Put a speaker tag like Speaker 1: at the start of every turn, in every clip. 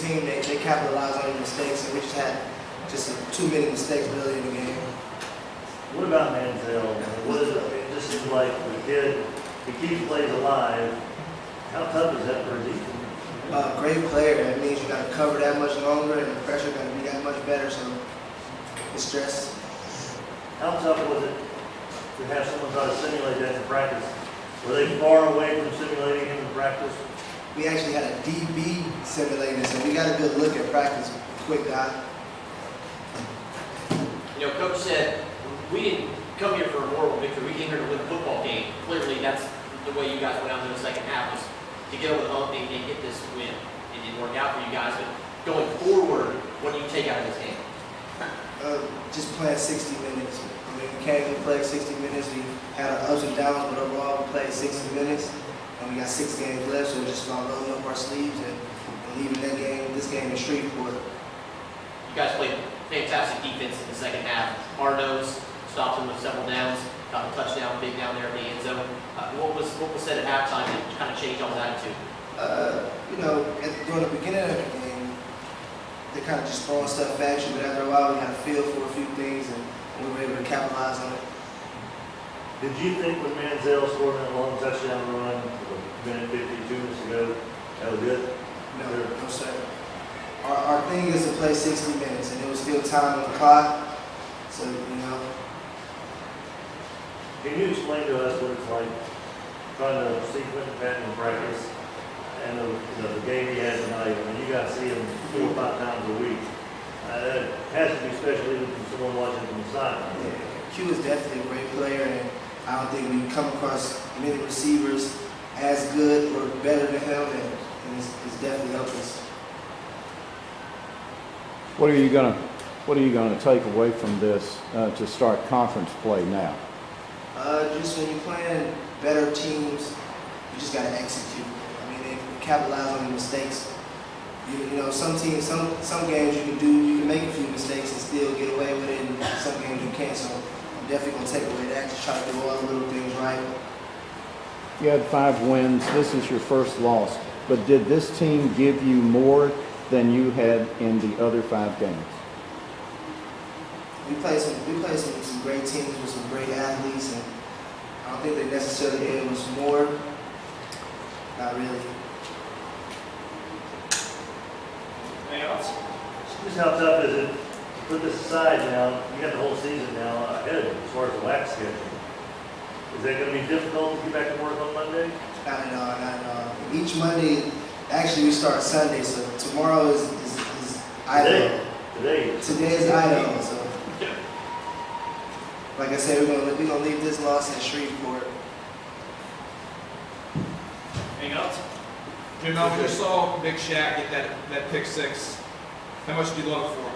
Speaker 1: team, they capitalized on their mistakes, and we just had too many mistakes early in the game.
Speaker 2: What about Manziel? What is it? It just seems like the kid, he keeps plays alive. How tough is that for a defense?
Speaker 1: Great player. That means you got to cover that much longer, and the pressure got to be that much better. So it's stress.
Speaker 2: How tough was it to have someone try to simulate that in practice? Were they far away from simulating him in practice?
Speaker 1: We actually had a DB simulating it, so we got a good look at practice. Quick guy.
Speaker 3: You know, Coach said we didn't come here for a moral victory. We came here to win a football game. Clearly, that's the way you guys went out in the second half, was to get over the hump and get this win. It didn't work out for you guys, but going forward, what do you take out of this game?
Speaker 1: Just playing 60 minutes. I mean, we came and played 60 minutes. We had our ups and downs, but overall we played 60 minutes. And we got 6 games left, so it's just about rolling up our sleeves and leaving this game in Shreveport.
Speaker 3: You guys played fantastic defense in the second half. Arno's stopped him with several downs, got a touchdown, big down there in the end zone. What was said at halftime that kind of changed all that attitude?
Speaker 1: You know, during the beginning of the game, they kind of just throwing stuff at you, but after a while we had a feel for a few things and we were able to capitalize on it.
Speaker 2: Did you think when Manziel scored that long touchdown run a minute 52 minutes ago, that was good?
Speaker 1: No, sir. Our thing is to play 60 minutes, and there was still time on the clock, so, you know.
Speaker 2: Can you explain to us what it's like trying to sequence that in practice and the game he had tonight? I mean, you guys see him 4 or 5 times a week. That has to be special even from someone watching from the sideline.
Speaker 1: Yeah, Q is definitely a great player, and I don't think we come across many receivers as good or better than him, and it's definitely helped us.
Speaker 4: What are you gonna take away from this to start conference play now?
Speaker 1: Just when you're playing better teams, you just got to execute. I mean, they capitalize on your mistakes. You know, some teams, some games you can make a few mistakes and still get away with it, and some games you can't. So I'm definitely gonna take away that, to try to do all the little things right.
Speaker 4: You had 5 wins. This is your first loss. But did this team give you more than you had in the other 5 games?
Speaker 1: We played some great teams with some great athletes, and I don't think they necessarily gave us more. Not really.
Speaker 3: Anything else?
Speaker 2: Just how tough is it to put this aside now? You got the whole season now ahead as far as the wax schedule. Is that going to be difficult to get back to work on Monday?
Speaker 1: Not at all, not at all. Each Monday, actually we start Sunday, so tomorrow is Idaho.
Speaker 2: Today
Speaker 1: is Idaho, so. Like I said, we're gonna leave this loss in Shreveport.
Speaker 3: Anything else?
Speaker 5: Jamel, when you saw Big Shaq get that pick 6, how much did you love it for him?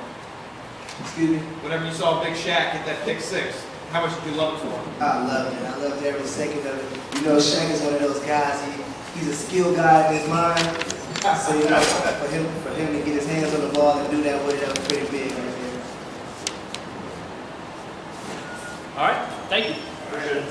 Speaker 1: Excuse me?
Speaker 5: Whenever you saw Big Shaq get that pick 6, how much did you love it for him?
Speaker 1: I loved it. I loved every second of it. You know, Shaq is one of those guys. He's a skilled guy in his mind. So you know, for him to get his hands on the ball and do that with it, that was pretty big right there.
Speaker 3: All right. Thank you.
Speaker 2: Very good.